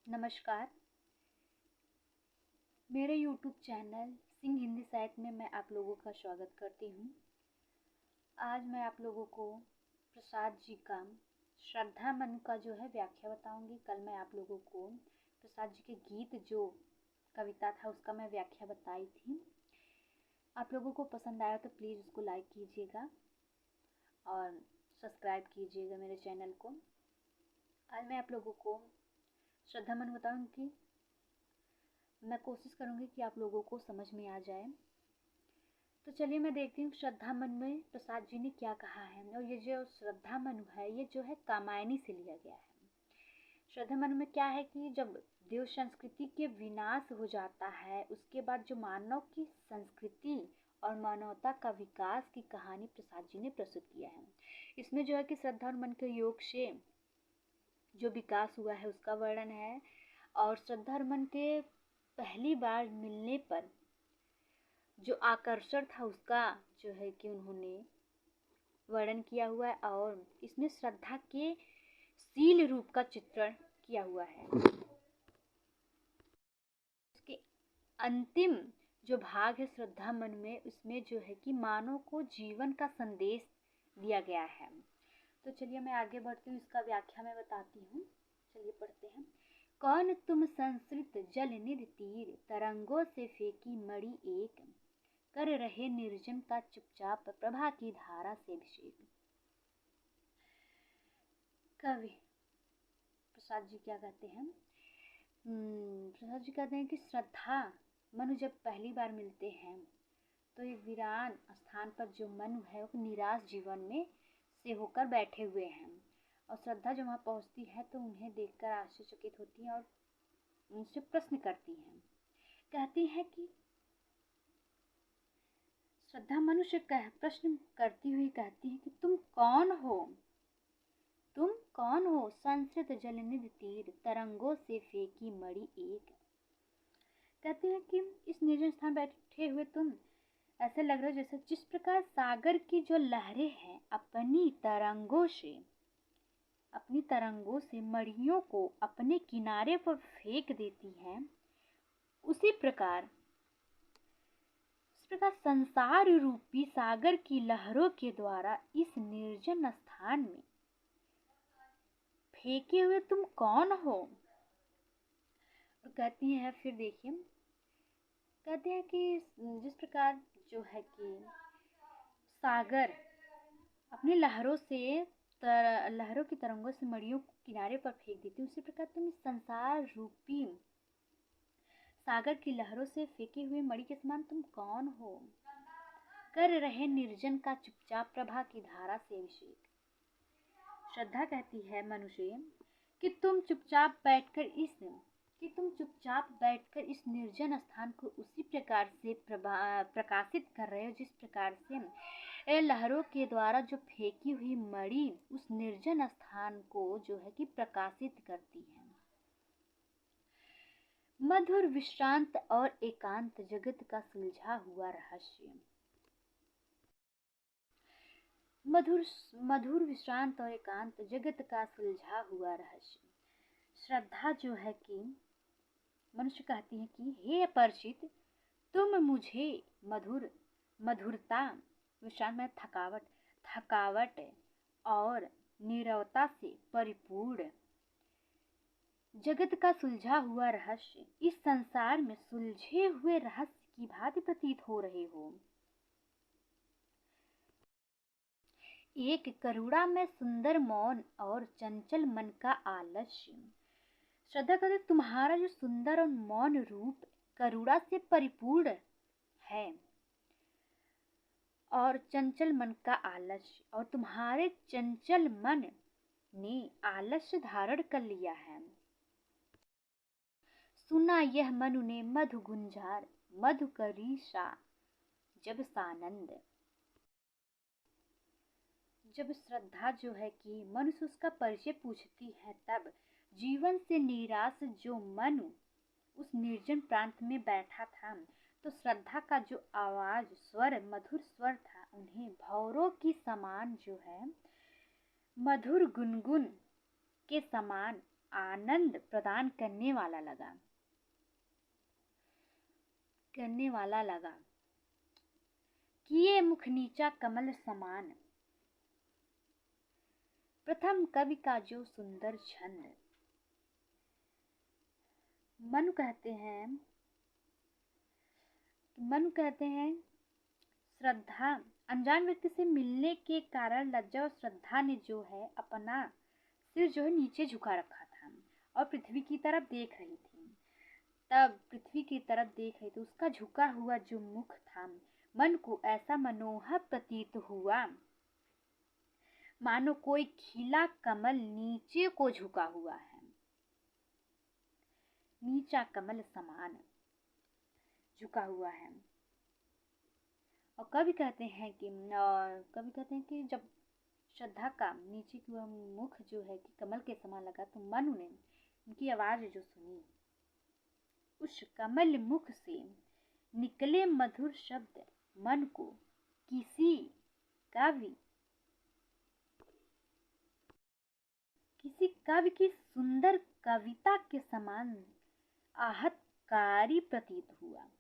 नमस्कार। मेरे YouTube channel Singh Hindi साहित्य में मैं आप लोगों का स्वागत करती हूँ। आज मैं आप लोगों को प्रसाद जी का श्रद्धा मनु का जो है व्याख्या बताऊंगी। कल मैं आप लोगों को प्रसाद जी के गीत जो कविता था उसका मैं व्याख्या बताई थी। आप लोगों को पसंद आया तो प्लीज़ उसको लाइक कीजिएगा और सब्सक्राइब कीजिएगा मेरे चैनल को। आज मैं आप लोगों को श्रद्धा मनु बताऊंगी। मैं कोशिश करूंगी कि आप लोगों को समझ में आ जाए। तो चलिए मैं देखती हूँ श्रद्धा मनु में प्रसाद जी ने क्या कहा है। और ये जो श्रद्धा मनु है ये जो है कामायनी से लिया गया है। श्रद्धा मनु में क्या है कि जब देव संस्कृति के विनाश हो जाता है उसके बाद जो मानव की संस्कृति और मानवता का विकास की कहानी प्रसाद जी ने प्रस्तुत किया है। इसमें जो है कि श्रद्धा और मन के योग से जो विकास हुआ है उसका वर्णन है। और श्रद्धा और मन के पहली बार मिलने पर जो आकर्षण था उसका जो है कि उन्होंने वर्णन किया हुआ है। और इसमें श्रद्धा के शील रूप का चित्रण किया हुआ है। इसके अंतिम जो भाग है श्रद्धा मन में उसमें जो है कि मानव को जीवन का संदेश दिया गया है। तो चलिए मैं आगे बढ़ती हूँ, इसका व्याख्या मैं बताती हूँ। चलिए पढ़ते हैं। कौन तुम संस्कृत जल निधि तीर तरंगों से फेंकी मणि एक कर रहे निर्जन का चुपचाप प्रभा की धारा से अभिषेक। कवि प्रसाद जी क्या कहते हैं? प्रसाद जी कहते हैं कि श्रद्धा मनु जब पहली बार मिलते हैं तो एक वीरान स्थान पर जो मनु है वो निराश जीवन में से होकर बैठे हुए हैं। और श्रद्धा जब वहाँ पहुँचती है तो उन्हें देखकर आश्चर्यचकित होती है और उनसे प्रश्न करती हैं। कहती है कि श्रद्धा मनु से प्रश्न करती हुई कहती है कि तुम कौन हो? तुम कौन हो? संस्कृत जलनिधि तीर तरंगों से फेंकी मणि एक। कहते हैं कि इस निर्जन स्थान बैठे हुए तुम ऐसे लग रहा है जैसे जिस प्रकार सागर की जो लहरें हैं अपनी तरंगों से मणियों को अपने किनारे पर फेंक देती हैं, उसी प्रकार संसार रूपी सागर की लहरों के द्वारा इस निर्जन स्थान में फेंके हुए तुम कौन हो? कहती हैं फिर देखिए, कहते हैं कि जिस प्रकार जो है कि सागर अपनी लहरों की तरंगों से मड़ियों को किनारे पर फेंक देती, उसी प्रकार तुम इस संसार रूपी सागर की लहरों से फेंके हुए मणि के समान तुम कौन हो? कर रहे निर्जन का चुपचाप प्रभा की धारा से अभिषेक। श्रद्धा कहती है मनुष्य कि तुम चुपचाप बैठकर इस निर्जन स्थान को उसी प्रकार से प्रकाशित कर रहे हो जिस प्रकार से लहरों के द्वारा जो फेंकी हुई मणि उस निर्जन स्थान को जो है कि प्रकाशित करती है। मधुर विश्रांत और एकांत जगत का सुलझा हुआ रहस्य। मधुर विश्रांत और एकांत जगत का सुलझा हुआ रहस्य। श्रद्धा जो है कि मनुष्य कहती है कि हे परिचित, तुम मुझे मधुरता विश्रांत में थकावट और नीरवता से परिपूर्ण जगत का सुलझा हुआ रहस्य, इस संसार में सुलझे हुए रहस्य की भांति प्रतीत हो रहे हो। एक करुणा में सुंदर मौन और चंचल मन का आलस्य। श्रद्धा कहते तुम्हारा जो सुंदर और मौन रूप करुणा से परिपूर्ण है और चंचल मन का आलस्य, और तुम्हारे चंचल मन ने आलस्य धारण कर लिया है। सुना यह मनु ने मधु गुंजार मधु करीसा जब सानंद। जब श्रद्धा जो है कि मनुष्य उसका परिचय पूछती है तब जीवन से निराश जो मनु उस निर्जन प्रांत में बैठा था तो श्रद्धा का जो आवाज मधुर स्वर था उन्हें भौरों की समान जो है मधुर गुनगुन के समान आनंद प्रदान करने वाला लगा। किए मुख नीचा कमल समान, प्रथम कवि का जो सुंदर छंद। मनु कहते हैं श्रद्धा, अनजान व्यक्ति से मिलने के कारण लज्जा और श्रद्धा ने जो है अपना सिर जो है नीचे झुका रखा था और पृथ्वी की तरफ देख रही थी। तब पृथ्वी की तरफ देख रही थी, उसका झुका हुआ जो मुख था मन को ऐसा मनोहर प्रतीत हुआ मानो कोई खिला कमल नीचे को झुका हुआ है, नीचा कमल समान झुका हुआ है। और कवि कहते हैं कि जब श्रद्धा का नीचे की ओर मुख जो है कि कमल के समान लगा तो मनु ने उनकी आवाज जो सुनी, उस कमल मुख से निकले मधुर शब्द मन को किसी कवि की सुंदर कविता के समान आहतकारी प्रतीत हुआ।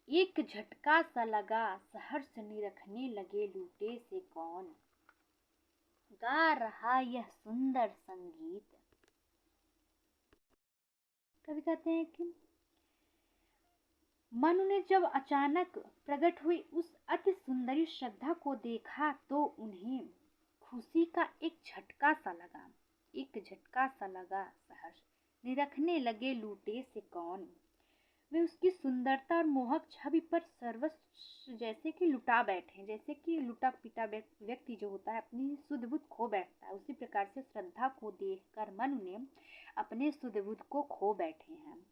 एक झटका सा लगा, सहर्ष निरखने लगे लूटे से कौन, गा रहा यह सुंदर संगीत। कवि कहते हैं कि मनु ने जब अचानक प्रकट हुई उस अति सुंदरी श्रद्धा को देखा तो उन्हें खुशी का एक झटका सा लगा, सहर्ष निरखने लगे लूटे से कौन। वे उसकी सुंदरता और मोहक छवि पर सर्वस्व जैसे कि लुटा बैठे, जैसे कि लुटा पिटा व्यक्ति जो होता है अपनी सुध बुध खो बैठता है, उसी प्रकार से श्रद्धा को देखकर मनु ने अपने सुध बुध को खो बैठे हैं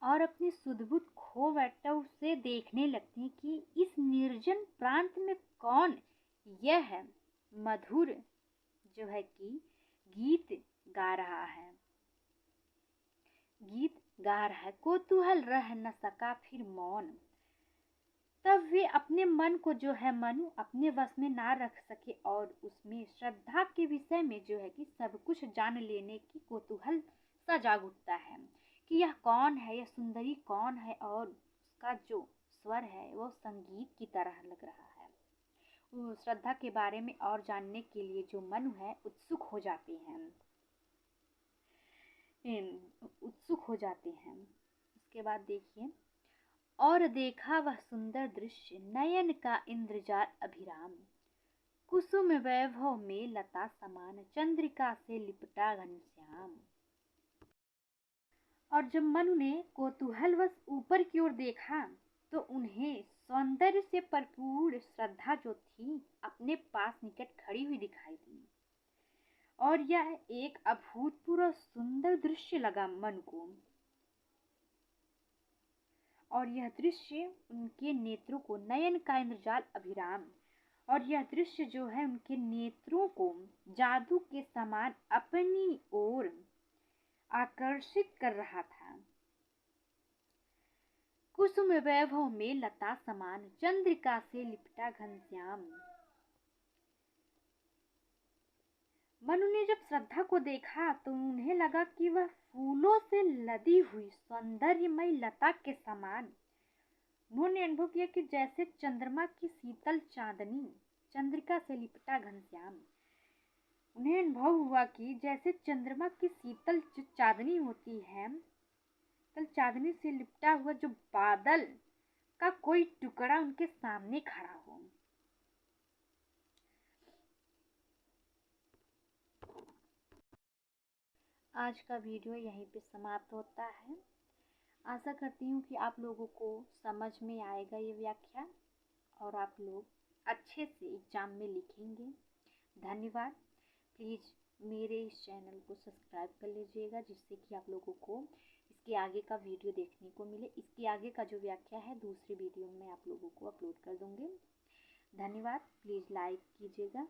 और अपनी सुध-बुध खो बैठा उसे देखने लगती हैं कि इस निर्जन प्रांत में कौन यह मधुर जो है कि गीत गा रहा है। कौतूहल रह न सका फिर मौन। तब वे अपने मन को जो है मनु अपने वश में ना रख सके और उसमें श्रद्धा के विषय में जो है कि सब कुछ जान लेने की कौतूहल सा जाग उठता है कि यह कौन है, यह सुंदरी कौन है और उसका जो स्वर है वो संगीत की तरह लग रहा है। वो श्रद्धा के बारे में और जानने के लिए जो मनु है उत्सुक हो जाते हैं। उसके बाद देखिए, और देखा वह सुंदर दृश्य नयन का इंद्रजाल अभिराम, कुसुम वैभव में लता समान चंद्रिका से लिपटा घनश्याम। और जब मनु ने कौतूहलवश ऊपर की ओर देखा तो उन्हें सौंदर्य से भरपूर श्रद्धा जो थी अपने पास निकट खड़ी हुई दिखाई दी और यह एक अभूतपूर्व सुंदर दृश्य लगा मन को। और यह दृश्य उनके नेत्रों को नयन का इंद्रजाल अभिराम, और यह दृश्य जो है उनके नेत्रों को जादू के समान अपनी ओर आकर्षित कर रहा था। कुसुम वैभव में लता समान चंद्रिका से लिपटा घनश्याम। मनु ने जब श्रद्धा को देखा तो उन्हें लगा कि वह फूलों से लदी हुई सौंदर्यमय लता के समान। उन्होंने अनुभव किया कि जैसे चंद्रमा की शीतल चांदनी चंद्रिका से लिपटा घनश्याम। उन्हें अनुभव हुआ कि जैसे चंद्रमा की शीतल जो चांदनी होती है, तल चांदनी से लिपटा हुआ जो बादल का कोई टुकड़ा उनके सामने खड़ा हो। आज का वीडियो यहीं पे समाप्त होता है। आशा करती हूँ कि आप लोगों को समझ में आएगा ये व्याख्या और आप लोग अच्छे से एग्जाम में लिखेंगे। धन्यवाद। प्लीज़ मेरे इस चैनल को सब्सक्राइब कर लीजिएगा जिससे कि आप लोगों को इसके आगे का वीडियो देखने को मिले। इसके आगे का जो व्याख्या है दूसरे वीडियो में आप लोगों को अपलोड कर दूँगी। धन्यवाद। प्लीज़ लाइक कीजिएगा।